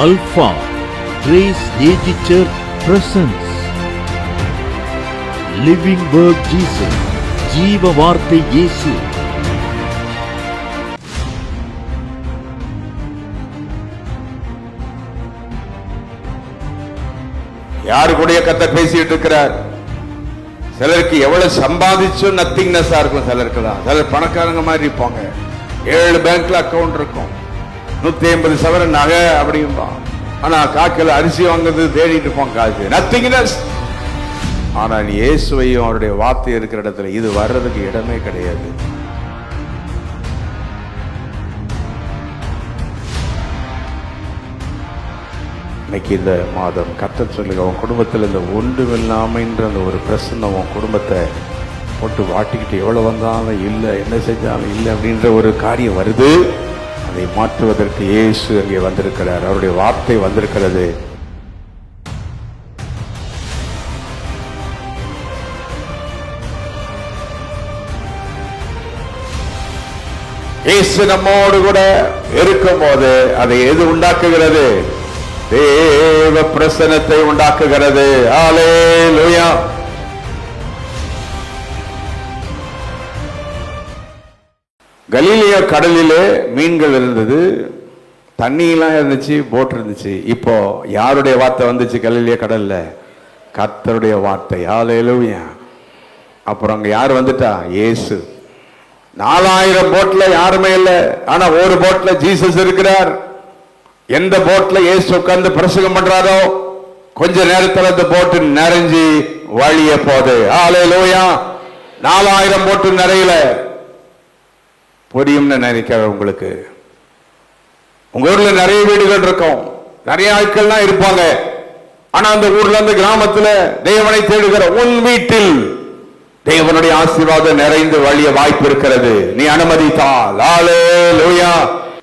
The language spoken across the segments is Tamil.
Alpha Grace AG Church presents Living Word Jesus, ஜீவ வார்த்தை இயேசு. யாரு கூட கர்த்தர் பேசிட்டு இருக்கிறார்? சிலருக்கு எவ்வளவு சம்பாதிச்சும் நத்திங்னஸா இருக்கும். சிலருக்கு தான், சிலர் பணக்காரங்க மாதிரி இருப்பாங்க. 7 பேங்க்ல அக்கவுண்ட் இருக்கும், 150 சவரன் நகை அப்படிம்பா. ஆனா காக்கில அரிசி வாங்குறது தேடிட்டு இருப்போம், காசு நத்திங்னஸ். ஆனா நீ இயேசுவையும் அவருடைய வார்த்தை இருக்கிற இடத்துல இது வர்றதுக்கு இடமே கிடையாது. இன்னைக்கு இந்த மாதம் கர்த்தர் சொல்லுங்க, உன் குடும்பத்தில் இந்த ஒன்றுமில்லாமைன்ற அந்த ஒரு பிரச்சனை உன் குடும்பத்தை போட்டு வாட்டிக்கிட்டு எவ்வளோ வந்தாலும் இல்லை, என்ன செஞ்சாலும் இல்லை அப்படின்ற ஒரு காரியம் வருது. அதை மாற்றுவதற்கு இயேசு அங்கே வந்திருக்கிறார், அவருடைய வார்த்தை வந்திருக்கிறது. இயேசு நம்மோடு கூட இருக்கும் போது அதை எது உண்டாக்குகிறது? தேவ பிரசன்னத்தை உண்டாக்குகிறது. ஹல்லேலூயா. கலிலேயா கடலிலே மீன்கள் இருந்தது, தண்ணியெல்லாம் இருந்துச்சு, போட் இருந்துச்சு. இப்போ யாருடைய வார்த்தை வந்துச்சு கலிலேயா கடல்ல? கர்த்தருடைய வார்த்தை. ஹல்லேலூயா. அப்புறம் அங்க யார் வந்துட்டா? இயேசு. 4000 போட்ல யாருமே இல்லை, ஆனா ஒரு போட்ல ஜீசஸ் இருக்கிறார். எந்த போட்ல இயேசு உட்கார்ந்து பிரசங்கம் பண்றாரோ கொஞ்ச நேரத்தில் அந்த போட்டு நிறைஞ்சி வழிய போகுது. ஹல்லேலூயா. 4000 போட்டு நிறையல. புரியும்னு நினைக்கிறேன் உங்களுக்கு. உங்க ஊர்ல நிறைய வீடுகள் இருக்கும், நிறைய ஆட்கள்லாம் இருப்பாங்க. ஆனா அந்த ஊர்ல அந்த கிராமத்துல தேவனை தேடுகிற உன் வீட்டில் தேவனுடைய ஆசீர்வாதம் நிறைந்து வழிய வாய்ப்பு இருக்கிறது, நீ அனுமதித்தால். ஹல்லேலூயா.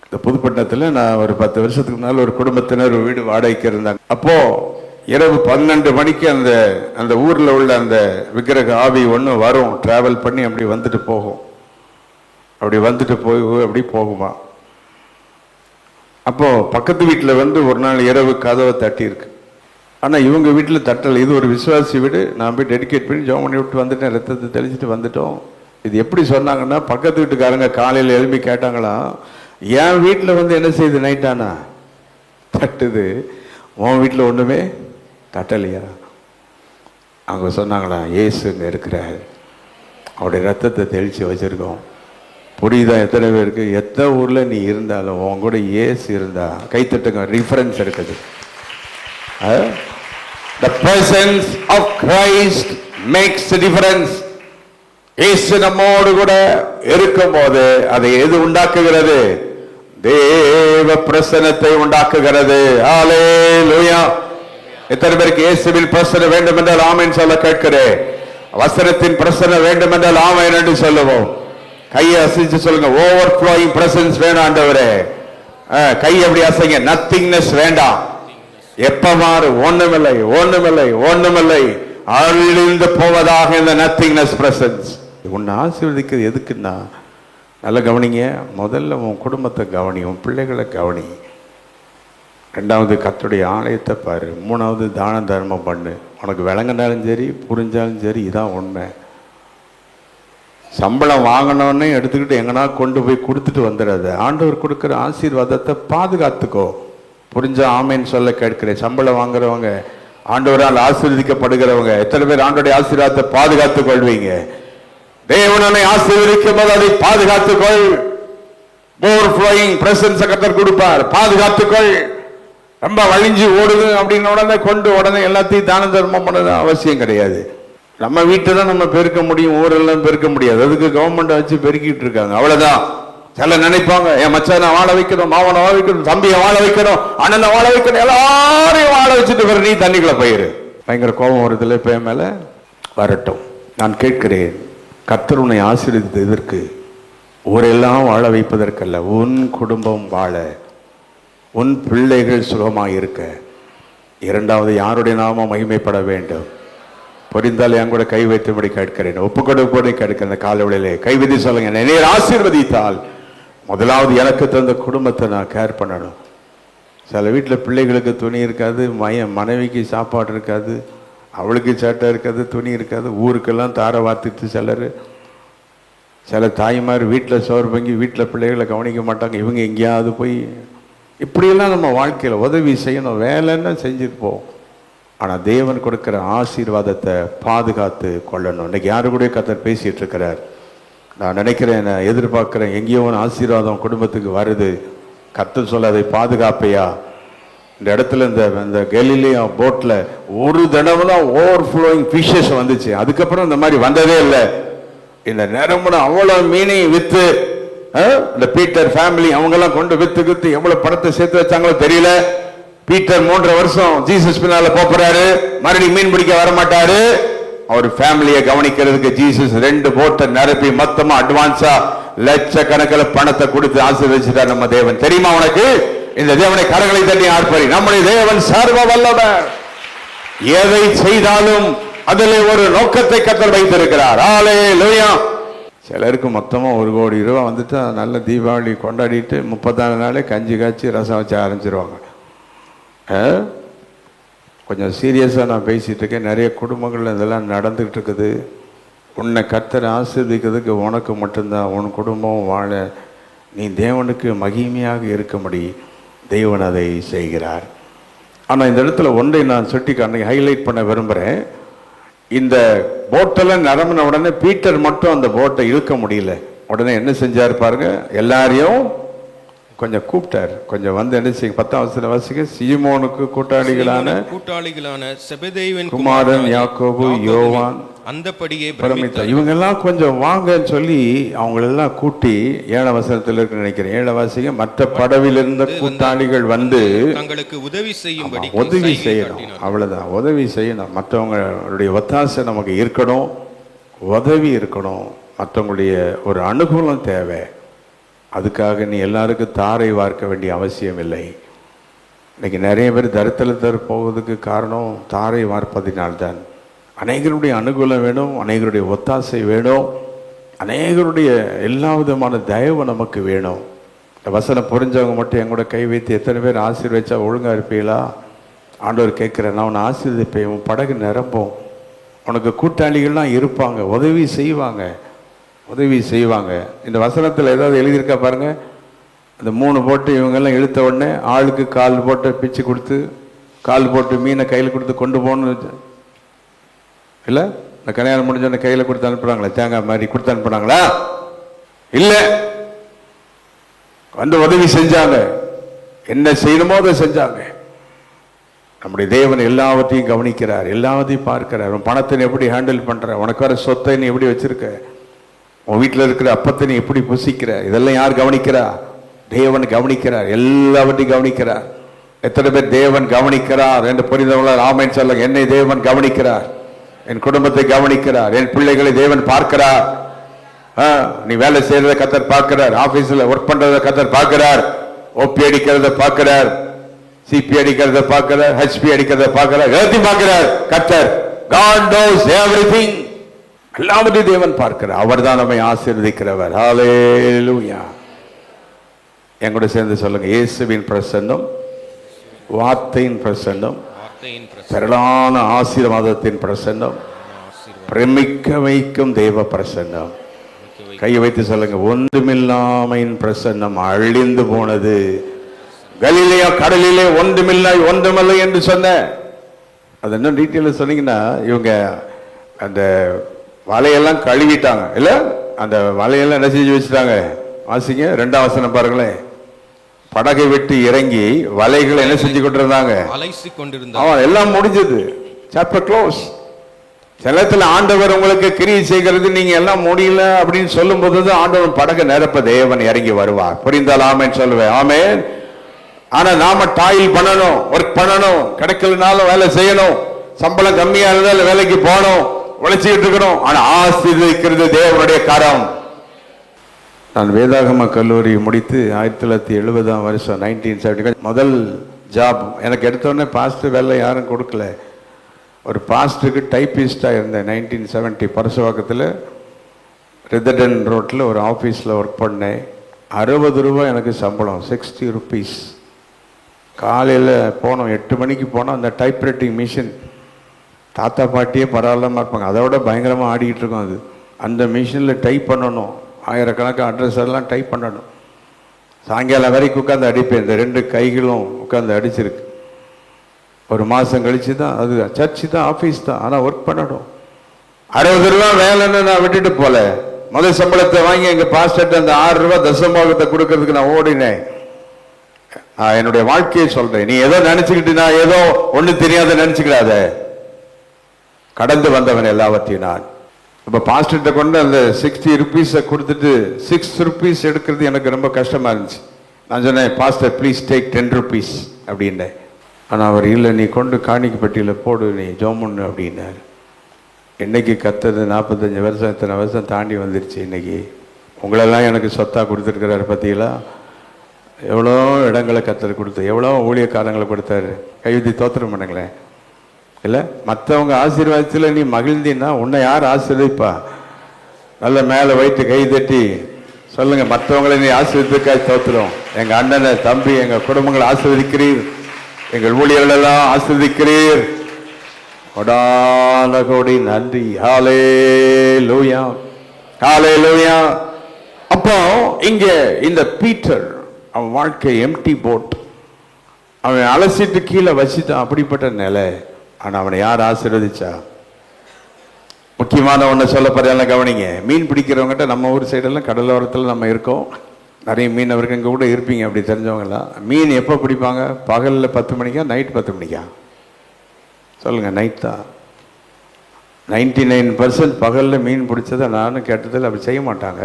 இந்த புதுப்பட்டினத்துல நான் ஒரு 10 வருஷத்துக்கு முன்னால் ஒரு குடும்பத்தினர் ஒரு வீடு வாடகைக்கு இருந்தாங்க. அப்போ இரவு 12 மணிக்கு அந்த ஊர்ல உள்ள அந்த விக்கிரக ஆவி ஒண்ணு வரும், டிராவல் பண்ணி அப்படி வந்துட்டு போகும். அப்படி வந்துட்டு போய் அப்படி போகுமா. அப்போ பக்கத்து வீட்டில் ஒரு நாள் இரவு கதவை தட்டி இருக்கு. ஆனால் இவங்க வீட்டில் தட்டலை. இது ஒரு விசுவாசி வீடு. நான் போய் டெடிகேட் பண்ணி ஜெபம் பண்ணி விட்டு வந்துட்டேன், ரத்தத்தை தெளிச்சுட்டு வந்துட்டோம். இது எப்படி சொன்னாங்கன்னா, பக்கத்து வீட்டுக்காரங்க காலையில் எழுப்பி கேட்டாங்களாம், என் வீட்டில் என்ன செய்யுது நைட்டானா தட்டுது, உன் வீட்டில் ஒன்றுமே தட்டலையா? அவங்க சொன்னாங்களா, இயேசு இங்கே இருக்கிறார், அவருடைய ரத்தத்தை தெளித்து வச்சுருக்கோம். புரியுதா? எத்தனை பேருக்கு? எத்தனை ஊரில் நீ இருந்தாலும் உன் கூட இயேசு இருந்தா கைத்தட்டுங்க, ரிஃபரன்ஸ் இருக்குது. The presence of Christ makes a difference. இயேசு நம்மோடு கூட இருக்கும் போது அதை எது உண்டாக்குகிறது? தேவ பிரசன்னத்தை உண்டாக்குகிறது. ஹல்லேலூயா. எத்தனை பேருக்கு இயேசுவின் பிரசன்னம் வேண்டும் என்றால் ஆமென் சொல்ல கேட்கிறேன். வசனத்தின் பிரசன்னம் வேண்டும் என்றால் ஆமென் என்று சொல்லுவோம். கையை அசைச்சு சொல்லுங்க, ஓவர் ஃப்ளோயிங் பிரசன்ஸ் வேணும் ஆண்டவரே. கை அப்படி அசைங்க, நத்திங்னஸ் வேண்டாம். எப்பவாறு ஒண்ணுமில்லை, ஒண்ணுமில்லை, ஒண்ணுமில்லை, அழிந்து போவதாக இந்த நத்திங்னஸ் பிரசன்ஸ். உன்னை ஆசீர்வதிக்கிறது எதுக்குன்னா, நல்ல கவனிங்க. முதல்ல உன் குடும்பத்தை கவனி, உன் பிள்ளைகளை கவனி. 2வது கர்த்தருடைய ஆலயத்தை பாரு. 3வது தான தர்மம் பண்ணு. உனக்கு விளங்கினாலும் சரி புரிஞ்சாலும் சரி, இதான் உண்மை. சம்பளம் வாங்கினோன்னே எடுத்துக்கிட்டு எங்கன்னா கொண்டு போய் கொடுத்துட்டு வந்துடாது. ஆண்டவர் கொடுக்குற ஆசீர்வாதத்தை பாதுகாத்துக்கோ. புரிஞ்சா ஆமேன்னு சொல்ல கேட்கிறேன். சம்பளம் வாங்குறவங்க, ஆண்டவரால் ஆசீர்வதிக்கப்படுகிறவங்க, எத்தனை பேர் ஆண்டோடைய ஆசீர்வாதத்தை பாதுகாத்துக் கொள்வீங்க? தேவனை ஆசீர்வதிக்கும் போது அதை பாதுகாத்துக்கொள். ஓவர் ஃப்ளோயிங் பிரசன்ஸ் கர்த்தர் கொடுப்பார், பாதுகாத்துக்கொள். ரொம்ப வழிஞ்சு ஓடுது அப்படின்னு உடனே எல்லாத்தையும் தான தர்மம் பண்ணது அவசியம் கிடையாது. நம்ம வீட்டை தான் நம்ம பெருக்க முடியும், ஊரெல்லாம் பெருக்க முடியாது. அதுக்கு கவர்மெண்ட் வச்சு பெருக்கிட்டு இருக்காங்க, அவ்வளவுதான். சில நினைப்பாங்க, என் மச்சானை வாழ வைக்கணும், மாவனை வாழ வைக்கணும், தம்பியை வாழ வைக்கணும், அண்ணனை வாழ வைக்கணும், எல்லாரையும் வாழ வச்சுட்டு நீ தண்ணிக்குள்ள போயிரு. பயங்கர கோபம் வருதுல, இப்ப மேல வரட்டும். நான் கேட்கிறேன், கர்த்தர் உன்னை ஆசீர்வதித்தது எதற்கு? ஊரெல்லாம் வாழ வைப்பதற்கல்ல, உன் குடும்பம் வாழ, உன் பிள்ளைகள் சுகமாக இருக்க. 2வது யாருடைய நாமம் மகிமைப்பட வேண்டும். புரிந்தால் என் கூட கை வைத்தபடி கேட்கிறேன், ஒப்புக்கொடுப்படி கேட்கிறேன். காலையிலே கை விதி சொல்லுங்க, என்னை ஆசீர்வதித்தால் முதலாவது எனக்கு தந்த குடும்பத்தை நான் கேர் பண்ணணும். சில வீட்டில் பிள்ளைகளுக்கு துணி இருக்காது, மனைவிக்கு சாப்பாடு இருக்காது, அவளுக்கு சட்டை இருக்காது, துணி இருக்காது, ஊருக்கெல்லாம் தாரை வாத்துட்டு சில தாய்மார் வீட்டில் சோறு பங்கி வீட்டில் பிள்ளைகளை கவனிக்க மாட்டாங்க. இவங்க எங்கேயாவது போய் இப்படியெல்லாம் நம்ம வாழ்க்கையில் உதவி செய்யணும், வேலைன்னா செஞ்சுட்டு போவோம். ஆனால் தேவன் கொடுக்குற ஆசீர்வாதத்தை பாதுகாத்து கொள்ளணும். இன்றைக்கி யாரு கூட கர்த்தர் பேசிகிட்டு இருக்கிறார். நான் நினைக்கிறேன், நான் எதிர்பார்க்குறேன், எங்கேயோ ஒரு ஆசீர்வாதம் குடும்பத்துக்கு வருது. கர்த்தர் சொல்ல அதை பாதுகாப்பையா. இந்த இடத்துல இந்த கலிலியா போட்டில் ஒரு தடவை தான் ஓவர் ஃப்ளோயிங் ஃபிஷஸ் வந்துச்சு. அதுக்கப்புறம் இந்த மாதிரி வந்ததே இல்லை. இந்த நேரம் அவ்வளோ மீனையும் விற்று இந்த பீட்டர் ஃபேமிலி அவங்கெல்லாம் கொண்டு விற்று எவ்வளோ பணத்தை சேர்த்து வச்சாங்களோ தெரியல. பீட்டர் 3 வருஷம் ஜீசஸ் பின்னால போறாரு, மறுபடியும் மீன் பிடிக்க வர மாட்டாரு. அவர் ஃபேமிலியை கவனிக்கிறதுக்கு ஜீசஸ் 2 போட்டை நிரப்பி மொத்தமா அட்வான்ஸா லட்சக்கணக்கில் பணத்தை கொடுத்து ஆசீர்வதிச்சிட்டார் நம்ம தேவன். தெரியுமா உனக்கு? இந்த தேவனை கரங்களை தட்டி ஆர்ப்பரி. நம்முடைய தேவன் சர்வ வல்லவர். எதை செய்தாலும் அதில் ஒரு நோக்கத்தை கர்த்தர் வைத்திருக்கிறார். ஹல்லேலூயா. சிலருக்கு மொத்தமா 1 கோடி ரூபா வந்துட்டு நல்ல தீபாவளி கொண்டாடிட்டு 34 நாளே கஞ்சி காய்ச்சி ரசம் வச்சு ஆரம்பிச்சிருவாங்க. கொஞ்சம் சீரியஸாக நான் பேசிகிட்டு இருக்கேன். நிறைய குடும்பங்கள் இதெல்லாம் நடந்துகிட்டு இருக்குது. உன்னை கர்த்தர் ஆசீர்வதிக்கிறதுக்கு உனக்கு மட்டும்தான், உன் குடும்பம் வாழ நீ தேவனுக்கு மகிமையாக இருக்கும்படி தேவன் அதை செய்கிறார். ஆனால் இந்த இடத்துல ஒன்றை நான் சுட்டி ஹைலைட் பண்ண விரும்புகிறேன். இந்த போட்டெல்லாம் நிரம்பின உடனே பீட்டர் மட்டும் அந்த போட்டை இழுக்க முடியல. உடனே என்ன செஞ்சார் பாருங்க, எல்லாரையும் கொஞ்சம் கூப்பிட்டார். கொஞ்சம் வந்து என்ன செய்ய 10ஆம் வசனம் வாசிக்க. சீமோனுக்கு கூட்டாளிகளான செபெதேயுவின் குமாரன் யாக்கோபு, யோவான் அந்தபடியே பிரமித்தா, இவங்க எல்லாம் கொஞ்சம் வாங்கன்னு சொல்லி அவங்களெல்லாம் கூட்டி 7ஆம் வசனத்தில் இருக்கு நினைக்கிறேன். 7 வாசிக்க. மற்ற படவில் இருந்த கூட்டாளிகள் வந்து தங்களுக்கு உதவி செய்யும்படி உதவி செய்யணும். அவ்வளவுதான், உதவி செய்யணும். மற்றவங்களுடைய ஒத்தாசை நமக்கு இருக்கணும், உதவி இருக்கணும், மற்றவங்களுடைய ஒரு அனுகூலம் தேவை. அதுக்காக நீ எல்லாருக்கும் தாரை வார்க்க வேண்டிய அவசியம் இல்லை. இன்னைக்கு நிறைய பேர் தரித்திரத்தர் போவதுக்கு காரணம் தாரை வார்ப்பதினால்தான். அநேகருடைய அனுகூலம் வேணும், அநேகருடைய ஒத்தாசை வேணும், அநேகருடைய எல்லா விதமான தயவு நமக்கு வேணும். இந்த வசனம் புரிஞ்சவங்க மட்டும் என் கூட கை வைத்து எத்தனை பேர் ஆசீர்வதிச்சா ஒழுங்கா இருப்பீங்களா? ஆண்டவர் கேட்குறேன். நான் உன்னை ஆசீர்வதிப்பேன், உன் படகு நிரம்பும், உனக்கு கூட்டாளிகள்லாம் இருப்பாங்க, உதவி செய்வாங்க, உதவி செய்வாங்க. இந்த வசனத்தில் ஏதாவது எழுதியிருக்கா பாருங்க. அந்த 3 போட்டு இவங்கெல்லாம் இழுத்த உடனே ஆளுக்கு கால் போட்டு பிச்சு கொடுத்து, கால் போட்டு மீனை கையில் கொடுத்து கொண்டு போகணும் இல்லை? இந்த கல்யாணம் முடிஞ்சோடனே கையில் கொடுத்து அனுப்புறாங்களா? தேங்காய் மாதிரி கொடுத்து அனுப்புனாங்களா? இல்லை, வந்து உதவி செஞ்சாங்க. என்ன செய்யணுமோ அதை செஞ்சாங்க. நம்முடைய தேவன் எல்லாவற்றையும் கவனிக்கிறார், எல்லாவற்றையும் பார்க்கிறார். உன் பணத்தை எப்படி ஹேண்டில் பண்ற, உனக்கு வர சொத்தை நீ எப்படி வச்சிருக்க, உன் வீட்டில் இருக்கிற அப்பத்தை நீ எப்படி புசிக்கிற, இதெல்லாம் யார் கவனிக்கிறா? தேவன் கவனிக்கிறார், எல்லாவற்றையும் கவனிக்கிறார். எத்தனை பேர் தேவன் கவனிக்கிறார் என்று புரிந்தவங்களால் ஆமென் சொல்லுங்க. என்னை தேவன் கவனிக்கிறார், என் குடும்பத்தை கவனிக்கிறார், என் பிள்ளைகளை தேவன் பார்க்கிறார். நீ வேலை செய்யறத கர்த்தர் பார்க்கிறார், ஆபீஸ்ல ஒர்க் பண்றத கர்த்தர் பார்க்கிறார், ஓபி அடிக்கிறத பார்க்கிறார், சிபி அடிக்கிறத பார்க்கிறார், ஹெச்பி அடிக்கிறத பார்க்கிறார், எல்லாத்தையும் பார்க்கிறார் கர்த்தர். God knows everything. எல்லாவற்றையும் தேவன் பார்க்கிறார். அவர் தான் நம்மை ஆசீர்வதிக்கிறவர். ஹல்லேலூயா. என் கூட சேர்ந்து சொல்லுங்க. இயேசுவின் பிரசன்னம், வார்த்தையின் பிரசன்னம், திரளான ஆசீர்வாதத்தின் பிரசன்னம், பிரமிக்க வைக்கும் தேவ பிரசன்னம். கையை வைத்து சொல்லுங்க. ஒன்றுமில்லாமையின் பிரசன்னம் அழிந்து போனது. கலிலேயா கடலிலே ஒன்றுமில்லை ஒன்றுமில்லை என்று சொன்ன அது என்ன டீட்டெயில் சொன்னீங்கன்னா, இவங்க அந்த வலையெல்லாம் கழுவிட்டாங்க இல்ல, அந்த வலையெல்லாம் என்ன செஞ்சு வச்சுட்டாங்க? வாசிங்க 2ஆம் வசனம் பாருங்களேன். படகை விட்டு இறங்கி வலைகளை என்ன செஞ்சு கொண்டிருந்தாங்க? எல்லாம் முடிஞ்சது. Chapter close. சிலத்துல ஆண்டவர் உங்களுக்கு கிரியை செய்கிறது நீங்க எல்லாம் முடியல அப்படின்னு சொல்லும் போது ஆண்டவர் படகு நிரப்ப தேவன் இறங்கி வருவார். புரிந்தால் ஆமேன் சொல்லுவேன். ஆமேன். ஆனா நாம டாயில் பண்ணணும், ஒர்க் பண்ணணும், கிடைக்கலனாலும் வேலை செய்யணும், சம்பளம் கம்மியா இருந்தாலும் வேலைக்கு போகணும், உழைச்சிக்கிட்டு இருக்கணும். ஆனா ஆசீர்வதிக்கிறது தேவனுடைய கரம். நான் வேதாகம கல்லூரி முடித்து 1970ஆம் வருஷம் 1970 முதல் ஜாப் எனக்கு எடுத்தோடனே பாஸ்டர் வேலை யாரும் கொடுக்கல. ஒரு பாஸ்டருக்கு டைப்பிஸ்டாக இருந்தேன். 1970 பரசுவாக்கத்தில் ரிதடன் ரோட்டில் ஒரு ஆஃபீஸில் ஒர்க் பண்ணேன். 60 ரூபா எனக்கு சம்பளம், 60 rupees. காலையில் போனோம், 8 மணிக்கு போனோம். அந்த டைப்ரைட்டிங் மிஷின் தாத்தா பாட்டியே பரவாயில்லாமல் இருப்பாங்க, அதோட பயங்கரமாக ஆடிக்கிட்டு இருக்கோம். அது அந்த மிஷினில் டைப் பண்ணணும், ஆயிரக்கணக்கான அட்ரஸ் எல்லாம் டைப் பண்ணணும். சாயங்காலம் வரைக்கும் உட்காந்து அடிப்பேன். இந்த 2 கைகளும் உட்காந்து அடிச்சிருக்கு. ஒரு மாதம் கழிச்சு தான் அது சர்ச்சு தான், ஆஃபீஸ் தான், ஆனால் ஒர்க் பண்ணணும். 60 ரூபா வேலைன்னு நான் விட்டுட்டு போல. முதல் சம்பளத்தை வாங்கி எங்கள் பாஸ்டர்ட்ட அந்த 6 ரூபா தசம்பாகத்தை கொடுக்கறதுக்கு நான் ஓடினேன். நான் என்னுடைய வாழ்க்கையை சொல்றேன். நீ ஏதோ நினைச்சுக்கிட்டு நான் ஏதோ ஒண்ணு தெரியாத நினைச்சுக்கிடாத. கடந்து வந்தவன் எல்லாவற்றையும் நான். இப்ப பாஸ்டர்கிட்ட கொண்டு அந்த 60 ருபீஸை கொடுத்துட்டு 6 ருபீஸ் எடுக்கிறது எனக்கு ரொம்ப கஷ்டமா இருந்துச்சு. நான் சொன்னேன், பாஸ்டர் ப்ளீஸ் டேக் 10 ருபீஸ் அப்படின்னேன். ஆனால் அவர் இல்லை, நீ கொண்டு காணிக்கை பெட்டியில் போடு, நீ ஜோமுன்னு அப்படின்னாரு. இன்னைக்கு கத்தது 45 வருஷம், இத்தனை வருஷம் தாண்டி வந்துருச்சு. இன்னைக்கு உங்களெல்லாம் எனக்கு சொத்தாக கொடுத்துருக்கிறாரு. பார்த்தீங்களா, எவ்வளோ இடங்களை கத்தர் கொடுத்து, எவ்வளோ ஊழியக்காரங்களை கொடுத்தாரு. கைவிதி தோத்திரம் பண்ணுங்களேன். இல்லை, மற்றவங்க ஆசீர்வாதத்தில் நீ மகிழ்ந்தீன்னா உன்னை யார் ஆசீர்வதிப்பா? நல்ல மேலே வைத்து கை தட்டி சொல்லுங்க, மற்றவங்களை நீ ஆசீர்வதிக்காய் தோத்துரும். எங்கள் அண்ணனை, தம்பி, எங்கள் குடும்பங்களை ஆசீர்வதிக்கிறீர், எங்கள் ஊழியர்களெல்லாம் ஆசீர்வதிக்கிறீர். கொடான கோடி நன்றி. ஹல்லேலூயா, ஹல்லேலூயா. அப்போ இங்க இந்த பீட்டர் அவன் வாழ்க்கை எம்டி போட், அவன் அலசிட்டு கீழே வச்சுட்டான். அப்படிப்பட்ட நிலை. ஆனா அவனை யார் ஆசீர்வதிச்சா? முக்கியமான ஒன்று சொல்ல போறேன், கவனிங்க. மீன் பிடிக்கிறவங்ககிட்ட நம்ம ஊர் சைடெல்லாம் கடலோரத்தில் நம்ம இருக்கோம், நிறைய மீனவர்கள் இங்கே கூட இருப்பீங்க, அப்படி தெரிஞ்சவங்கலாம். மீன் எப்போ பிடிப்பாங்க? பகலில் 10 மணிக்கா, நைட் 10 மணிக்கா? சொல்லுங்க, நைட் தான். 99% பகலில் மீன் பிடிச்சதை நானும் கேட்டதில் அப்படி செய்ய மாட்டாங்க.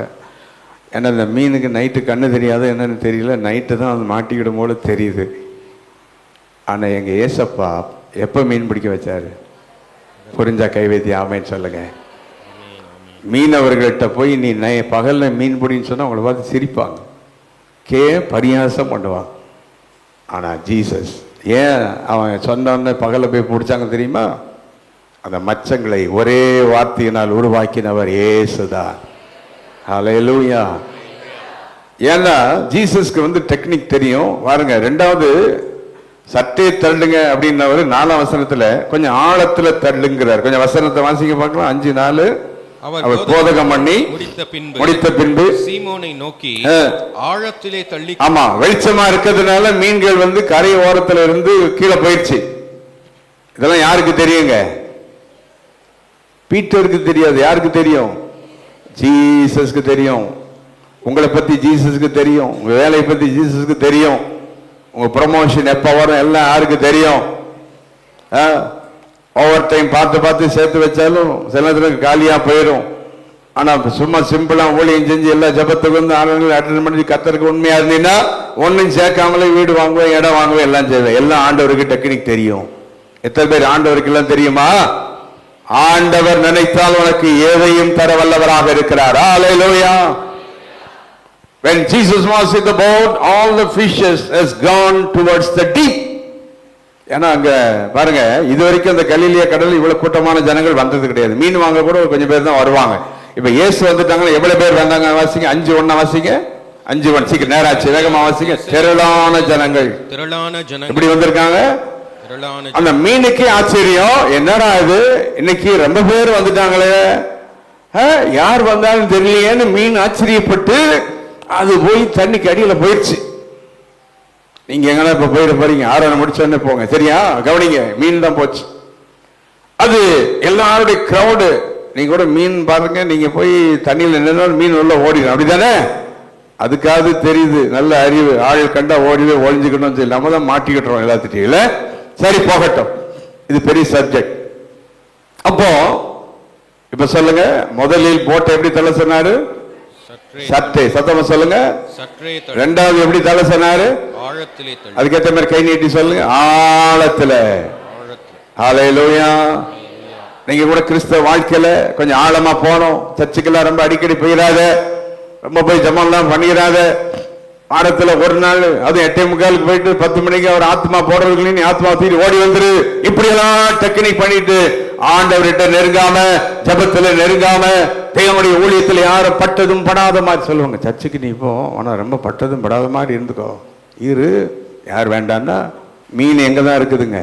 ஏன்னா இந்த மீனுக்கு நைட்டு கண்ணு தெரியாது, என்னன்னு தெரியல, நைட்டு தான் அது மாட்டிக்கிடும் போல தெரியுது. ஆனால் எங்கள் ஏசப்பா எப்போ மீன் பிடிக்க வச்சாரு? புரிஞ்சா கைவேத்தி ஆமைன்னு சொல்லுங்க. மீனவர்கள்ட்ட போய் நீ பகலில் மீன் பிடின்னு சொன்னால் அவங்கள பார்த்து சிரிப்பாங்க, பரியாசம் பண்ணுவாங்க. ஆனால் ஜீசஸ் ஏன் அவன் சொன்ன பகலில் போய் பிடிச்சாங்க தெரியுமா? அந்த மச்சங்களை ஒரே வார்த்தையினால் உருவாக்கினவர் இயேசுதான். ஹல்லேலூயா. ஏன்னா ஜீசஸ்க்கு டெக்னிக் தெரியும். பாருங்க, 2வது சட்டை தள்ளுங்க அப்படின்னவர் 4ஆம் வசனத்துல கொஞ்சம் ஆழத்துல தள்ளுங்கிறார். கொஞ்சம் வசனத்தை வாசிக்க பார்க்கலாம். 5:4. அவர் போதகம் பண்ணி முடித்த பின்பு சீமோனை நோக்கி ஆழத்திலே தள்ளி. ஆமா, வெளிச்சமா இருக்கிறதுனால மீன்கள் கரை ஓரத்துல இருந்து கீழே போயிடுச்சு. இதெல்லாம் யாருக்கு தெரியுங்க? பீட்டருக்கு தெரியாது. யாருக்கு தெரியும்? ஜீசஸ்க்கு தெரியும். உங்களை பத்தி ஜீசஸ்க்கு தெரியும், உங்க வேலையை பத்தி ஜீசஸ்க்கு தெரியும், உங்க ப்ரமோஷன் எப்ப வரும் எல்லாம் யாருக்கு தெரியும். ஓவர் டைம் பார்த்து பார்த்து சேர்த்து வச்சாலும் சில நேரத்துக்கு காலியா போயிடும். ஆனா சும்மா சிம்பிளா ஊழியம் செஞ்சு எல்லா ஜபத்துக்கு ஆளுநர்கள் அட்டெண்ட் பண்ணி கத்தருக்கு உண்மையா இருந்தீங்கன்னா ஒன்னும் சேர்க்காமலே வீடு வாங்குவேன், இடம் வாங்குவேன், எல்லாம் செய்வேன். எல்லாம் ஆண்டவருக்கு டெக்னிக் தெரியும். எத்தனை பேர் ஆண்டவருக்கு எல்லாம் தெரியுமா? ஆண்டவர் நினைத்தால் உனக்கு எதையும் தர வல்லவராக இருக்கிறார். ஹல்லேலூயா. When Jesus was in the boat, all the fishes has gone towards the deep. ஏன்னா அங்க பாருங்க, இது வரைக்கும் அந்த கலிலியா கடல் இவ்வளவு கூட்டமான ஜனங்கள் வந்தது கிடையாது. மீன் வாங்க கூட கொஞ்சம் பேர் தான் வருவாங்க. இப்ப இயேசு வந்துட்டாங்கன்னா எவ்வளவு பேர் வந்தாங்க? வாசிங்க, 5:1 வாசிங்க. 5:1 சீக்கிரம் நேராச்சு, வேகமா வாசிங்க. திரளான ஜனங்கள். எப்படி வந்திருக்காங்க? அந்த மீனுக்கே ஆச்சரியம், என்னடா இது இன்னைக்கு ரொம்ப பேர் வந்துட்டாங்களே, யார் வந்தாலும் தெரியலையேன்னு மீன் ஆச்சரியப்பட்டு அது போய் தண்ணிக்கு அடியில் போயிடுச்சு. நீங்க எங்கன்னா இப்ப போயிட போறீங்க, ஆரோனை முடிச்சோன்னு போங்க, சரியா? கவனிங்க, மீன் தான் போச்சு. அது எல்லாருடைய கிரௌடு. நீங்க கூட மீன் பாருங்க, நீங்க போய் தண்ணியில் நின்றாலும் மீன் உள்ள ஓடிடும், அப்படித்தானே? அதுக்காவது தெரியுது, நல்ல அறிவு. ஆள் கண்டா ஓடிவே ஒழிஞ்சுக்கணும் சொல்லி நம்ம தான் மாட்டிக்கிட்டோம் எல்லாத்திட்டையும். இல்ல, சரி போகட்டும், இது பெரிய சப்ஜெக்ட். அப்போ இப்ப சொல்லுங்க, முதலில் போட்டை எப்படி தள்ள சொன்னாரு? சற்றே. சத்தமா சொல்லுங்க. 2வது எப்படி தள்ள சொன்னாரு? அதுக்கேற்ற மாதிரி கை நீட்டி சொல்லுங்க, ஆழத்துல. ஹல்லேலூயா. நீங்க கூட கிறிஸ்தவ வாழ்க்கையில கொஞ்சம் ஆழமா போனோம். சர்ச்சுக்கெல்லாம் ரொம்ப அடிக்கடி போயிடாத, ரொம்ப போய் ஜெபம்லாம் பண்ணிடாத. வாரத்துல ஒரு நாள், அது 8:45 போயிட்டு 10 மணிக்கு அவர் ஆத்மா போடுறதுக்கு நீ ஆத்மா தீரி ஓடி வந்துரு. இப்படி எல்லாம் டெக்னிக் பண்ணிட்டு ஆண்டவர்கிட்ட நெருங்காம, ஜபத்துல நெருங்காம, தேவனுடைய ஊழியத்துல யாரும் பட்டதும் படாத மாதிரி சொல்லுவாங்க. சர்ச்சுக்கு நீ போ, ஆனா ரொம்ப பட்டதும் படாத மாதிரி இருந்துக்கோ, இரு. யார் வேண்டான்னா மீன் எங்கே தான் இருக்குதுங்க?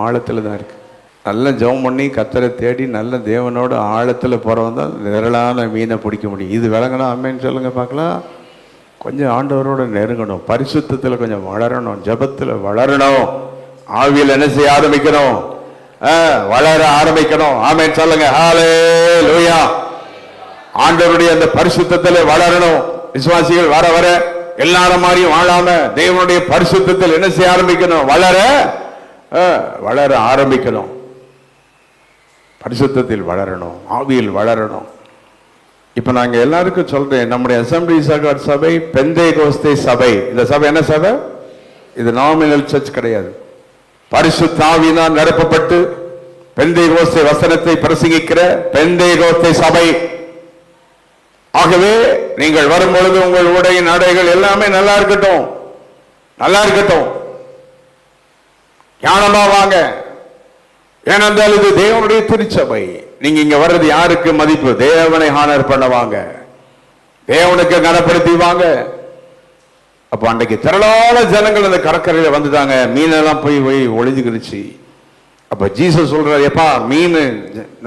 ஆழத்தில் தான் இருக்கு. நல்ல ஜெபம் பண்ணி கர்த்தரை தேடி நல்ல தேவனோட ஆழத்தில் போகிறவன் தான் நிரலான மீனை பிடிக்க முடியும். இது விளங்கணும். ஆமேன்னு சொல்லுங்க பார்க்கலாம். கொஞ்சம் ஆண்டவரோட நெருங்கணும், பரிசுத்தத்தில் கொஞ்சம் வளரணும், ஜெபத்தில் வளரணும், ஆவியில் என்ன செய்ய ஆரம்பிக்கணும்? வளர ஆரம்பிக்கணும். ஆமேன்னு சொல்லுங்க. ஹல்லேலூயா. ஆண்டவருடைய அந்த பரிசுத்தத்தில் வளரணும். விசுவாசிகள் வர வர எல்லாரும் மாதிரியும் வாழாம தேவனுடைய பரிசுத்தத்தில் என்ன செய்ய ஆரம்பிக்கணும்? வளர ஆரம்பிக்கணும். பரிசுத்தத்தில் வளரணும், ஆவியில் வளரணும். இப்ப நாங்க எல்லாருக்கும் சொல்றேன், நம்முடைய அசெம்பிளிஸ் ஆஃப் காட் சபை பெந்தேகோஸ்தே சபை. இந்த சபை என்ன சபை? இது நாமினல் சர்ச் கிடையாது. பரிசுத்த ஆவியினால் நிரப்பப்பட்டு பெந்தேகோஸ்தே வசனத்தை பிரசங்கிக்கிற பெந்தேகோஸ்தே சபை. ஆகவே நீங்கள் வரும்பொழுது உங்கள் உடை நடைகள் எல்லாமே நல்லா இருக்கட்டும், நல்லா இருக்கட்டும். ஞானமா வாங்க. ஏனென்றால் இது தேவனுடைய திருச்சபை. நீங்க இங்க வர்றது யாருக்கு மதிப்பு? தேவனை ஹானர் பண்ண வாங்க, தேவனுக்கு கனப்படுத்தி வாங்க. அப்ப அன்றைக்கு திரளான ஜனங்கள் அந்த கடற்கரையில வந்துட்டாங்க. மீனெல்லாம் போய் ஒளிஞ்சுக்கிடுச்சு. அப்ப ஜீசஸ் சொல்றாரு, எப்பா மீன்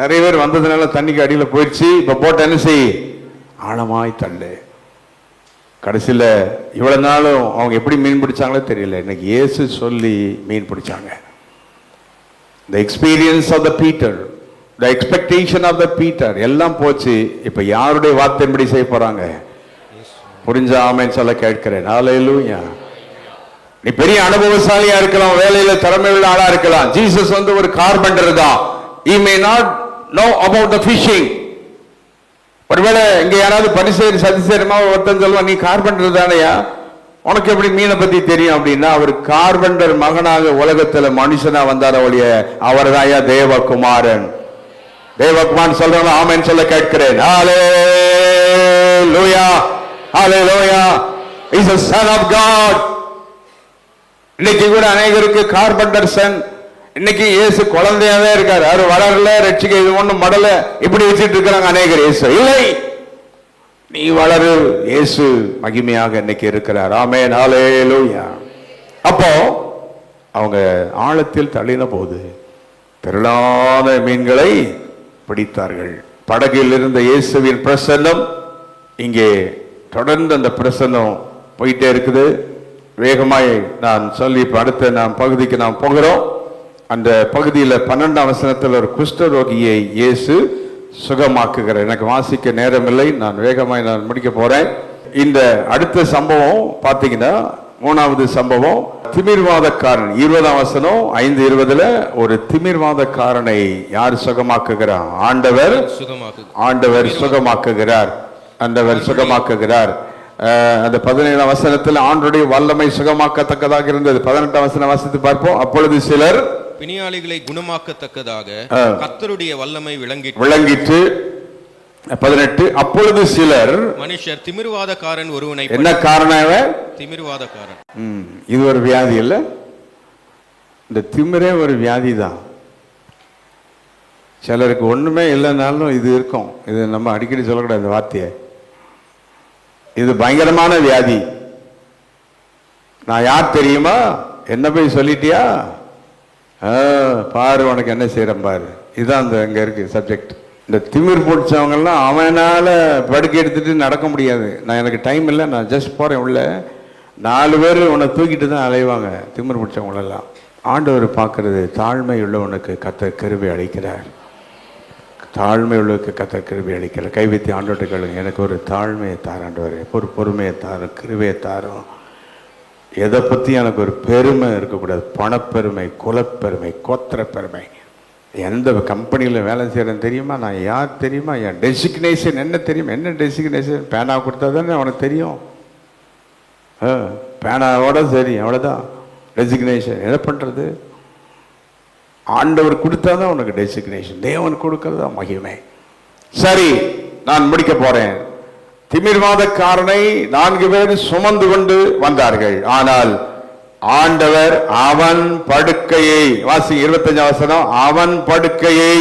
நிறைய பேர் வந்ததுனால தண்ணிக்கு அடியில போயிடுச்சு, இப்ப போட்ட என்ன செய்? ஆழமாய் தள்ளு. கடைசியில இவ்வளவு நாளும் அவங்க எப்படி மீன் பிடிச்சாங்களோ தெரியல, இன்னைக்கு இயேசு சொல்லி மீன் பிடிச்சாங்க. The experience of the Peter, the expectation of the Peter எல்லாம் போச்சு. இப்ப யாருடைய வார்த்தையின்படி செய்ய போறாங்க? புரிஞ்ச ஆமென் சொல்ல கேட்கிறேன். ஹல்லேலூயா. நீ பெரிய அனுபவசாலியா இருக்கலாம், வேலையில திறமை உள்ள ஆளா இருக்கலாம். ஜீசஸ் ஒரு கார்பெண்டர் தான். He may not know about the fishing. ஒருவேளை இங்க யாராவது பரிசேயர் சதிசேரமா ஒருத்தன் சொல்லுவான், நீ கார்பெண்டர் தானையா, உனக்கு எப்படி மீனை பத்தி தெரியும் அப்படின்னா, அவர் கார்பெண்டர் மகனாக உலகத்துல மனுஷனா வந்தார ஒழிய அவர் தாயா தேவகுமாரன். தேவகுமாரன் சொல்றாங்க. ஆமென் சொல்ல கேட்கிறேன். ஹல்லேலூயா, ஹல்லேலூயா. He is the son of God. இன்னைக்கு கூட அநேகருக்கு கார்பெண்டர் சன். இன்னைக்கு இயேசு குழந்தையாவே இருக்காரு, அவர் வளரல, ரட்சிக்க இது ஒண்ணும் மடல, இப்படி வச்சுட்டு இருக்கிறாங்க அநேகர். இயேசு இல்லை, நீ வளரு. இயேசு மகிமையாக இன்னைக்கு இருக்கிறார். ஆமென், ஹல்லேலூயா. அப்போ அவங்க ஆழத்தில் தள்ளின போது திரளான மீன்களை பிடித்தார்கள். படகில் இருந்த இயேசுவின் பிரசன்னம் இங்கே தொடர்ந்து அந்த பிரசன்னம் போயிட்டே இருக்குது. வேகமாய் நான் சொல்லி அடுத்த நாம் பகுதிக்கு நாம் போகிறோம். அந்த பகுதியில் 12ஆம் வசனத்தில் ஒரு குஷ்டரோகியை இயேசு சுகமாக்குகிறார். எனக்கு வாசிக்க நேரம் இல்லை, நான் வேகமாய் நான் முடிக்க போறேன். இந்த அடுத்த சம்பவம் பார்த்தீங்கன்னா, 3வது சம்பவம் திமிர்வாதக்காரன். 20ஆம் வசனம் 5:20 ஒரு திமிர்வாதக்காரனை யார் சுகமாக்குகிறார்? ஆண்டவர் சுகமாக்குகிறார். ஆண்டவர் சுகமாக்குகிறார். அந்த 17ஆம் வசனத்தில் ஆண்டவருடைய வல்லமை சுகமாக்கத்தக்கதாக இருந்தது. 18ஆம் வசனம் வாசித்து பார்ப்போம். அப்பொழுது சிலர் பிணியாளிகளை குணமாக்கத்தக்கதாக கர்த்தருடைய வல்லமை விளங்கிற்று. 18 அப்பொழுது சிலர் மனுஷர் திமிர்வாதக்காரன் ஒருவனை. என்ன காரணம்? திமிர்வாதக்காரன். இது ஒரு வியாதி இல்ல? இந்த திமிரே ஒரு வியாதி தான். சிலருக்கு ஒண்ணுமே இல்லைனாலும் இது இருக்கும். இது நம்ம அடிக்கடி சொல்லக்கூடாது இந்த வார்த்தையை. இது பயங்கரமான வியாதி. நான் யார் தெரியுமா? என்ன போய் சொல்லிட்டியா? பாரு உனக்கு என்ன செய்யறேன் பாரு. இதுதான் அந்த அங்க இருக்கு சப்ஜெக்ட். இந்த திமிர் பிடிச்சவங்க எல்லாம் அவனால படுக்கை எடுத்துட்டு நடக்க முடியாது. நான் எனக்கு டைம் இல்லை, நான் ஜஸ்ட் போறேன் உள்ள. 4 பேர் உன்னை தூக்கிட்டு தான் அலைவாங்க திமிர் பிடிச்சவங்களெல்லாம். ஆண்டவர் பார்க்கறது தாழ்மை உள்ளவனுக்கு கர்த்தர் கிருபை அளிக்கிறார். தாழ்மை உள்ளவனுக்கு கர்த்தர் கிருபை அளிக்கிறார். கைவித்தி ஆண்டவர்கிட்ட கேளுங்க, எனக்கு ஒரு தாழ்மையை தார் ஆண்டவரே, ஒரு பொறுமையை தாரும், கிருபையை தாரும். எதை பற்றி எனக்கு ஒரு பெருமை இருக்கக்கூடாது. பணப்பெருமை, குலப்பெருமை, கோத்திர பெருமை. எந்த கம்பெனியில் வேலை செய்கிறேன்னு தெரியுமா? நான் யார் தெரியுமா? என் டெசிக்னேஷன் என்ன தெரியும்? என்ன டெசிக்னேஷன்? பேனா கொடுத்தா தானே அவனுக்கு தெரியும். பேனாவோட சரி, அவ்வளோதான் டெசிக்னேஷன். என்ன பண்ணுறது? ஆண்டவர் கொடுத்தா தான் உனக்கு டெசிக்னேஷன். தேவன் கொடுக்கறதா மகிமை. சரி, நான் முடிக்க போறேன். திமிர்வாதக்காரனை 4 பேர் சுமந்து கொண்டு வந்தார்கள். ஆனால் ஆண்டவர் அவன் படுக்கையை, வாசி 25ஆம் வசனம், அவன் படுக்கையை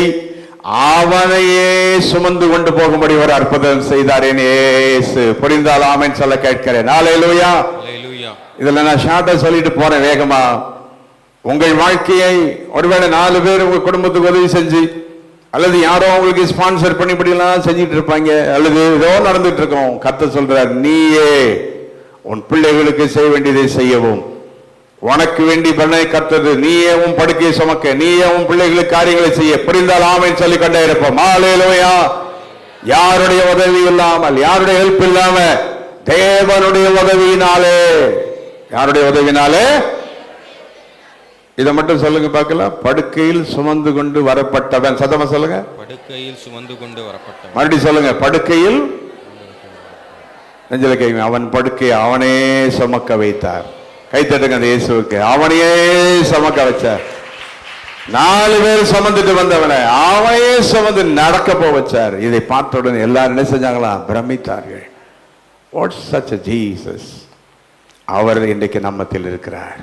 அவனையே சுமந்து கொண்டு போகும்படி ஒரு அற்புதம் செய்தார் இயேசு. புரிந்தால் ஆமென் சொல்ல கேட்கிறேன். ஹல்லேலூயா. ஹல்லேலூயா. இதுல நான் ஷார்ட்டா சொல்லிட்டு போறேன் வேகமா. உங்கள் வாழ்க்கையை ஒருவேளை 4 பேர் உங்க குடும்பத்துக்கு உதவி செஞ்சு, அல்லது யாரோ உங்களுக்கு ஸ்பான்சர் பண்ணி இப்படிலாம் செஞ்சுட்டு இருப்பாங்க, அல்லது ஏதோ நடந்துட்டு இருக்கோம். கர்த்தர் சொல்றார், நீயே உன் பிள்ளைகளுக்கு செய்ய வேண்டியதை செய்யவும், உனக்கு வேண்டி பண்ணை கர்த்தது, நீயே உன் படுக்கையை சுமக்க, நீயே உன் பிள்ளைகளுக்கு காரியங்களை செய்ய, புரிந்தால் ஆமென் சொல்லிக் கொண்டே இருப்போம். ஹல்லேலூயா. யாருடைய உதவி இல்லாமல், யாருடைய ஹெல்ப் இல்லாம, தேவனுடைய உதவியினாலே. யாருடைய உதவினாலே? இதை மட்டும் சொல்லுங்க பார்க்கலாம். படுக்கையில் சுமந்து கொண்டு வரப்பட்டவன். சத்தமா சொல்லுங்க. படுக்கையில் சுமந்து கொண்டு வரப்பட்டவன். மறுபடியும் சொல்லுங்க. படுக்கையில் நெஞ்சில கைங்க. அவன் படுக்கையை அவனே சுமக்க வைத்தார். கைத்தட்டுங்க அந்த இயேசுவுக்கு. அவனையே சுமக்க வச்சார். 4 பேர் சுமந்துட்டு வந்தவனை அவனையே சுமந்து நடக்க போக வச்சார். இதை பார்த்த உடனே எல்லாரும் என்ன செஞ்சாங்களா? பிரமித்தார்கள். What such a Jesus. அவர் இன்றைக்கு நம்மத்தில் இருக்கிறார்.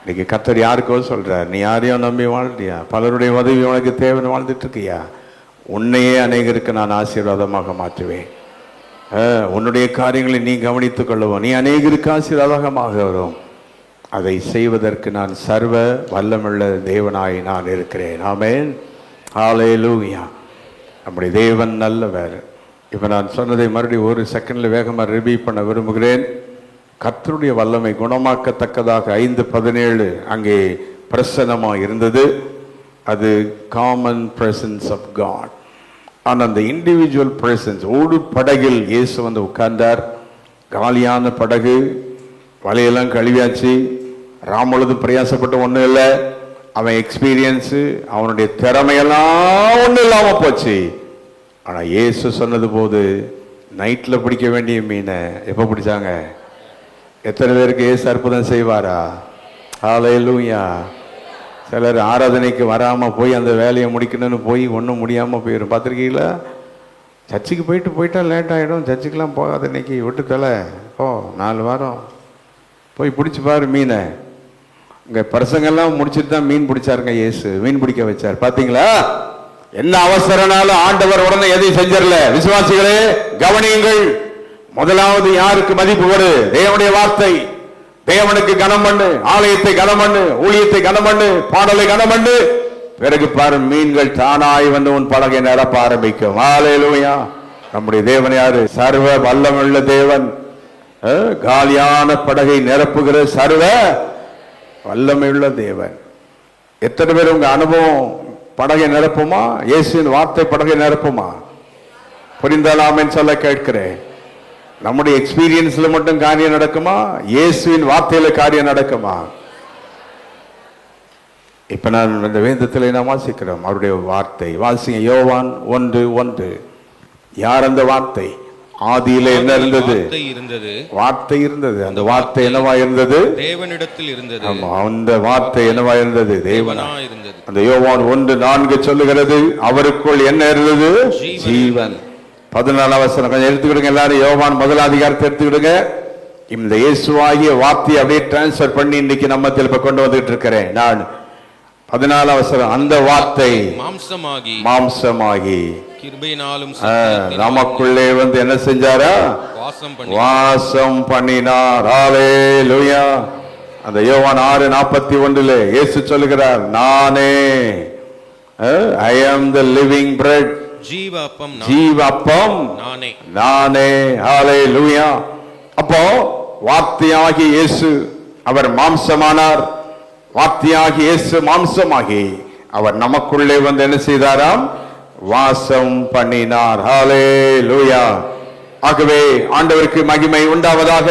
இன்னைக்கு கர்த்தர் யாருக்கோ சொல்றார், நீ யாரையும் நம்பி வாழ்றியா? பலருடைய உதவி உனக்கு தேவைன்னு வாழ்ந்துட்டு இருக்கியா? உன்னையே அநேகருக்கு நான் ஆசீர்வாதமாக மாற்றுவேன். உன்னுடைய காரியங்களை நீ கவனித்துக் கொள்ளுவோம். நீ அநேகருக்கு ஆசீர்வாதமாக வரும். அதை செய்வதற்கு நான் சர்வ வல்லமுள்ள தேவனாய் நான் இருக்கிறேன். ஆமென். ஹல்லேலூயா. நம்முடைய தேவன் நல்லவர். இப்போ நான் சொன்னதை மறுபடியும் ஒரு செகண்ட்ல வேகமாக ரிவ்யூ பண்ண விரும்புகிறேன். கர்த்தருடைய வல்லமை குணமாக்கத்தக்கதாக 5:17 அங்கே பிரசன்னமாக இருந்தது. அது காமன் பிரசன்ஸ் ஆஃப் காட். ஆனால் அந்த இண்டிவிஜுவல் பிரசன்ஸ், ஓடு படகில் இயேசு வந்து உட்கார்ந்தார். காலியான படகு, வலையெல்லாம் கழுவியாச்சு. ராமொழுது பிரயாசப்பட்டு ஒன்றும் இல்லை. அவன் எக்ஸ்பீரியன்ஸு, அவனுடைய திறமையெல்லாம் ஒன்றும் இல்லாமல் போச்சு. ஆனால் இயேசு சொன்னது போது நைட்டில் பிடிக்க வேண்டிய மீனை எப்போ பிடிச்சாங்க? எத்தனை பேருக்கு இயேசு அற்புதம் செய்வாரா? ஹல்லேலூயா. சிலர் ஆராதனைக்கு வராமல் போய் அந்த வேலையை முடிக்கணும்னு போய் ஒன்றும் முடியாமல் போயிடும். பார்த்துருக்கீங்களா? சர்ச்சுக்கு போயிட்டா லேட் ஆகிடும். சர்ச்சுக்கெலாம் போகாத, இன்னைக்கு விட்டு தலை போ, 4 வாரம் போய் பிடிச்சி பாரு மீனை. இங்கே பசங்கள்லாம் முடிச்சுட்டு தான் மீன் பிடிச்சாருங்க இயேசு. மீன் பிடிக்க வச்சார். பார்த்தீங்களா? என்ன அவசரனாலும் ஆண்டவர் உடனே எதையும் செஞ்சிடல. விசுவாசிகளே கவனியுங்கள். முதலாவது யாருக்கு மதிப்பு கொடு? தேவனுடைய வார்த்தை. தேவனுக்கு கனம் பண்ணு. ஆலயத்தை கனம் பண்ணு, ஊழியத்தை கனம் பண்ணு, பாடலை கனம் பண்ணு. பிறகு பாரு, மீன்கள் தானாய் வந்து உன் படகை நிரப்ப ஆரம்பிக்கும். ஹல்லேலூயா. நம்முடைய தேவன் யாரு? சர்வ வல்லமுள்ள தேவன். காலியான படகை நிரப்புகிற சர்வ வல்லமையுள்ள தேவன். எத்தனை பேர் உங்க அனுபவம் படகை நிரப்புமா? இயேசுவின் வார்த்தை படகை நிரப்புமா? புரிந்தால் ஆமென் சொல்ல கேட்கிறேன். நம்முடைய எக்ஸ்பீரியன்ஸ்ல மட்டும் காரியம் நடக்குமா? இயேசுவின் வார்த்தையில காரியம் நடக்குமா? இப்ப நான் இந்த வேதத்தில் நாம் வாசிக்கிறோம் அவருடைய வார்த்தை. வாசிங்க யோவான் 1:1. யார் அந்த வார்த்தை? ஆதியிலே என்ன இருந்தது? வார்த்தை இருந்தது. அந்த வார்த்தை என்னவா இருந்தது? தேவனிடத்தில் இருந்தது. ஆமா, அந்த வார்த்தை என்னவா இருந்தது? தேவனா இருந்தது. அந்த யோவான் 1:4 சொல்லுகிறது, அவருக்குள் என்ன இருந்தது? ஜீவன். 14 வசனம் கொஞ்சம் எடுத்துக்கிடுங்க எல்லாரும். யோவான் 1 அதிகாரத்தை எடுத்துக்கிடுங்க. இந்த இயேசுவாகிய வார்த்தையை அப்படியே டிரான்ஸ்பர் பண்ணி இன்னைக்கு நம்ம இப்ப கொண்டு வந்துட்டு இருக்கிறேன் நான். 14 வசனம், அந்த வார்த்தை மாம்சமாகி கிருபையினாலும் நமக்குள்ளே வந்து என்ன செஞ்சாரா? வாசம் பண்ணினார். ஹல்லேலூயா. அந்த யோவான் 6:41 இயேசு சொல்லுகிறார், நானே ஐ ஆம் தி லிவிங் பிரெட். ஜீவப்பம் நானே. ஹல்லேலூயா. அப்போ வார்த்தையாகி இயேசு அவர் மாம்சமானார். வார்த்தையாகி இயேசு மாம்சமாகி அவர் நமக்குள்ளே வந்து என்ன செய்தாராம்? வாசம் பண்ணினார். ஹல்லேலூயா. ஆகவே ஆண்டவருக்கு மகிமை உண்டாவதாக.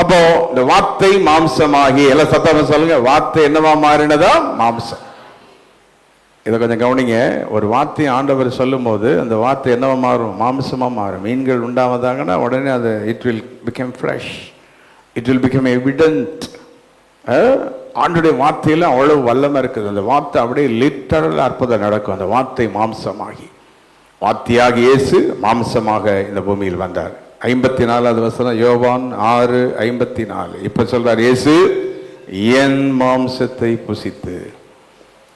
அப்போ இந்த வார்த்தை மாம்சமாகி, எல்லாம் சத்தமா சொல்லுங்க, வார்த்தை என்னவா மாறினதா? மாம்சம். இதை கொஞ்சம் கவனிங்க. ஒரு வார்த்தை ஆண்டவர் சொல்லும் போது அந்த வார்த்தை என்னவா மாறும்? மாம்சமா மாறும். மீன்கள் உண்டாவதாங்கன்னா உடனே அது it will become fresh, it will become evident. ஆண்டுடைய வார்த்தையில அவ்வளவு வல்லமை இருக்குது. அந்த வார்த்தை அப்படியே லிட்டரல் அற்புதம் நடக்கும். அந்த வார்த்தை மாம்சமாகி, வார்த்தையாகி இயேசு மாம்சமாக இந்த பூமியில் வந்தார். 54வது வசனம் யோவான் 6:54. இப்ப சொல்றார் இயேசு, என் மாம்சத்தை புசித்து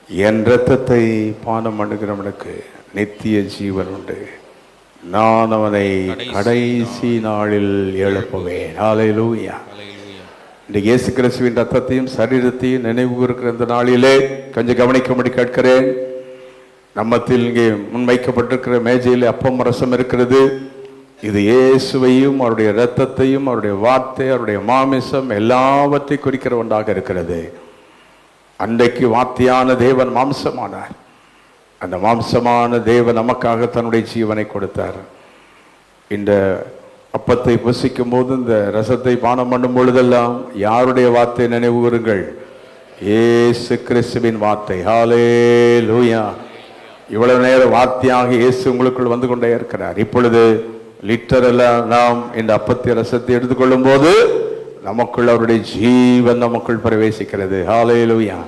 என் இரத்தத்தை பானம் பண்ணுகிறவனுக்கு நித்திய ஜீவன் உண்டு, நான் அவனை கடைசி நாளில் எழுப்புவேன். ஹல்லேலூயா. இந்த இயேசு கிறிஸ்துவின் ரத்தத்தையும் சரீரத்தையும் நினைவு இருக்கிற இந்த நாளிலே கொஞ்சம் கவனிக்கும்படி கேட்கிறேன். நம்மத்தில் இங்கே முன்வைக்கப்பட்டிருக்கிற மேஜையில் அப்பம் ரசம் இருக்கிறது. இது இயேசுவையும் அவருடைய இரத்தத்தையும் அவருடைய வார்த்தை அவருடைய மாமிசம் எல்லாவற்றை குறிக்கிற ஒன்றாக இருக்கிறது. அன்றைக்கு வார்த்தையான தேவன் மாம்சமானார். அந்த மாம்சமான தேவன் நமக்காக தன்னுடைய ஜீவனை கொடுத்தார். இந்த அப்பத்தை புசிக்கும் போது இந்த ரசத்தை பானம் பண்ணும் பொழுதெல்லாம் யாருடைய வார்த்தை நினைவு கூறுங்கள்? இயேசு கிறிஸ்துவின் வார்த்தை. ஹல்லேலூயா. இவ்வளவு நேரம் வார்த்தையாக இயேசு உங்களுக்குள் வந்து கொண்டே இருக்கிறார். இப்பொழுது லிட்டரெல்லாம் நாம் இந்த அப்பத்தை ரசத்தை எடுத்துக்கொள்ளும் போது நமக்குள் அவருடைய ஜீவன் நமக்குள் பிரவேசிக்கிறது. ஹல்லேலூயா.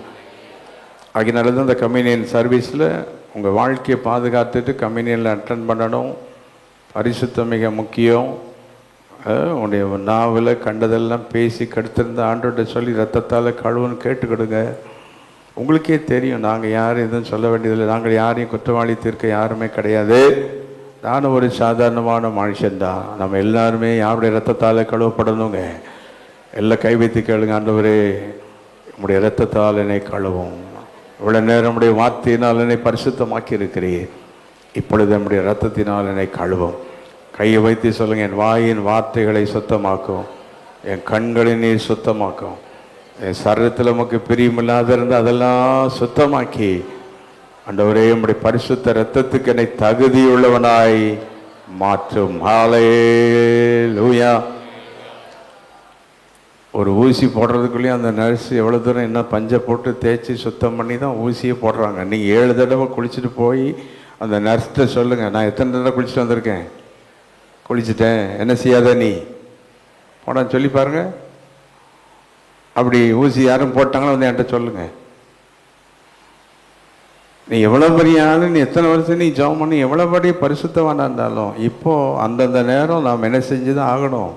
அதனால தான் இந்த கம்யூனியன் சர்வீஸில் உங்கள் வாழ்க்கையை பாதுகாத்துட்டு கம்யூனியனில் அட்டென்ட் பண்ணணும். பரிசுத்தம் மிக முக்கியம். உன்னுடைய நாவில் கண்டதெல்லாம் பேசி கடுத்திருந்த ஆண்டோட சொல்லி ரத்தத்தால் கழுவுன்னு கேட்டுக்கிடுங்க. உங்களுக்கே தெரியும், நாங்கள் யாரும் எதுவும் சொல்ல வேண்டியதில்லை. நாங்கள் யாரையும் குற்றவாளி தீர்க்க யாருமே கிடையாது. நானும் ஒரு சாதாரணமான மனுஷன்தான். நம்ம எல்லாருமே யாருடைய ரத்தத்தால் கழுவப்படணுங்க. எல்லாம் கை வைத்து கேளுங்க, ஆண்டவரே உங்களுடைய ரத்தத்தால் என்னை கழுவும். இவ்வளோ நேரம் நம்முடைய வார்த்தையினால் என்னை பரிசுத்தமாக்கி இருக்கிறீர். இப்பொழுது நம்முடைய ரத்தத்தினால் என்னை கழுவும். கையை வைத்து சொல்லுங்க, என் வாயின் வார்த்தைகளை சுத்தமாக்கும், என் கண்களை நீர் சுத்தமாக்கும், என் சரீரத்தில் நமக்கு பிரியமில்லாத இருந்து அதெல்லாம் சுத்தமாக்கி ஆண்டவரே உம்முடைய பரிசுத்த இரத்தத்துக்கு என்னை தகுதியுள்ளவனாய் மாற்றும். ஹல்லேலூயா. ஒரு ஊசி போடுறதுக்குள்ளேயும் அந்த நர்ஸ் எவ்வளோ தூரம் என்ன பஞ்சை போட்டு தேய்ச்சி சுத்தம் பண்ணி தான் ஊசியை போடுறாங்க. நீங்கள் 7 தடவை குளிச்சுட்டு போய் அந்த நர்ஸ்கிட்ட சொல்லுங்கள், நான் எத்தனை தடவை குளிச்சுட்டு வந்திருக்கேன், குளிச்சுட்டேன், என்ன செய்யாத நீ போடான்னு சொல்லி பாருங்க. அப்படி ஊசி யாரும் போட்டாங்களோ வந்து என்கிட்ட சொல்லுங்க. நீ எவ்வளோ பெரிய ஆளு, நீ எத்தனை வருஷம் நீ ஜெபம் பண்ணி எவ்வளோ பெரிய பரிசுத்தவானா இருந்தாலும் இப்போது அந்தந்த நேரம் நாம் என்ன செஞ்சு தான் ஆகணும்?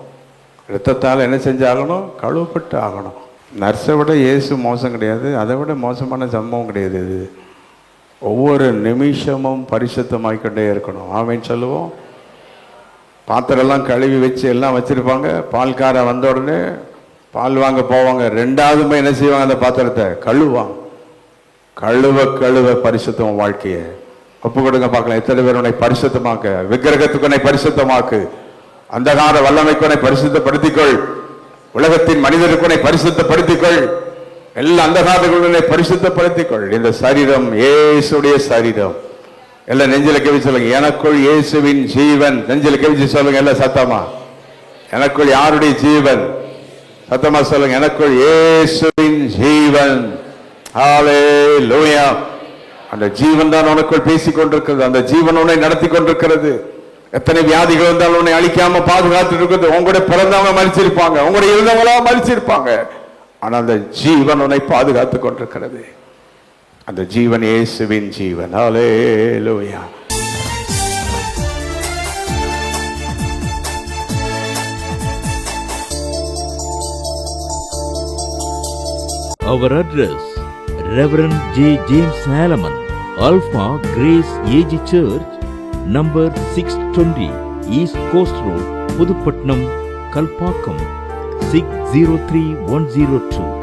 இரத்தத்தால் என்ன செஞ்சு ஆகணும்? கழுவப்பட்டு ஆகணும். நர்ஸை விட இயேசு மோசம் கிடையாது, அதை விட மோசமான சம்பவம் கிடையாது. இது ஒவ்வொரு நிமிஷமும் பரிசுத்தமாகிக்கொண்டே இருக்கணும். ஆமேன்னு சொல்லுவோம். பாத்திரம்லாம் கழுவி வச்சு எல்லாம் வச்சுருப்பாங்க. பால்காரை வந்த உடனே பால் வாங்க போவாங்க. 2வது என்ன செய்வாங்க? அந்த பாத்திரத்தை கழுவாங்க. கழுவ கழுவ பரிசுத்தம் வாழ்க்கையை ஒப்பு கொடுங்க பார்க்கலாம். எத்தனை பேர் உன்னை பரிசுத்தமாக்க, விக்கிரகத்துக்கு உன்னை பரிசுத்தமாக்கு, அந்தகார வல்லமைக்கு உன்னை பரிசுத்தப்படுத்திக்கொள், உலகத்தின் மனிதருக்கு உன்னை பரிசுத்தப்படுத்திக்கொள், எல்லா அந்தகாரங்களுடைய பரிசுத்தப்படுத்திக்கொள். இந்த சரீரம் இயேசுடைய சரீரம். எல்லாம் நெஞ்சில கவிச்சு சொல்லுங்க, எனக்குள் இயேசுவின் ஜீவன். நெஞ்சில கவிச்சு சொல்லுங்க எல்லாம் சத்தமா. எனக்குள் யாருடைய ஜீவன்? சத்தமா சொல்லுங்க, எனக்குள் இயேசுவின் ஜீவன். ஹல்லேலூயா. அந்த ஜீவன் தான் உனக்குள் பேசிக் கொண்டிருக்கிறது. அந்த ஜீவன் உன்னை நடத்தி கொண்டிருக்கிறது. எத்தனை வியாதிகள் வந்தாலும் உன்னை அழிக்காம பாதுகாத்து இருக்கிறது. உங்களுடைய பிறந்தவங்க மறிச்சிருப்பாங்க, உங்களுடைய இருந்தவங்களா மறிச்சிருப்பாங்க. ஆனா அந்த ஜீவன் உன்னை பாதுகாத்து கொண்டிருக்கிறது. அந்த ஜீவன் இயேசுவின் ஜீவன். ஹல்லேலூயா. Our address: Reverend J. James Salaman, Alpha Grace AG Church, number 620 East Coast Road, Pudupatnam, Kalpakkam, 603102.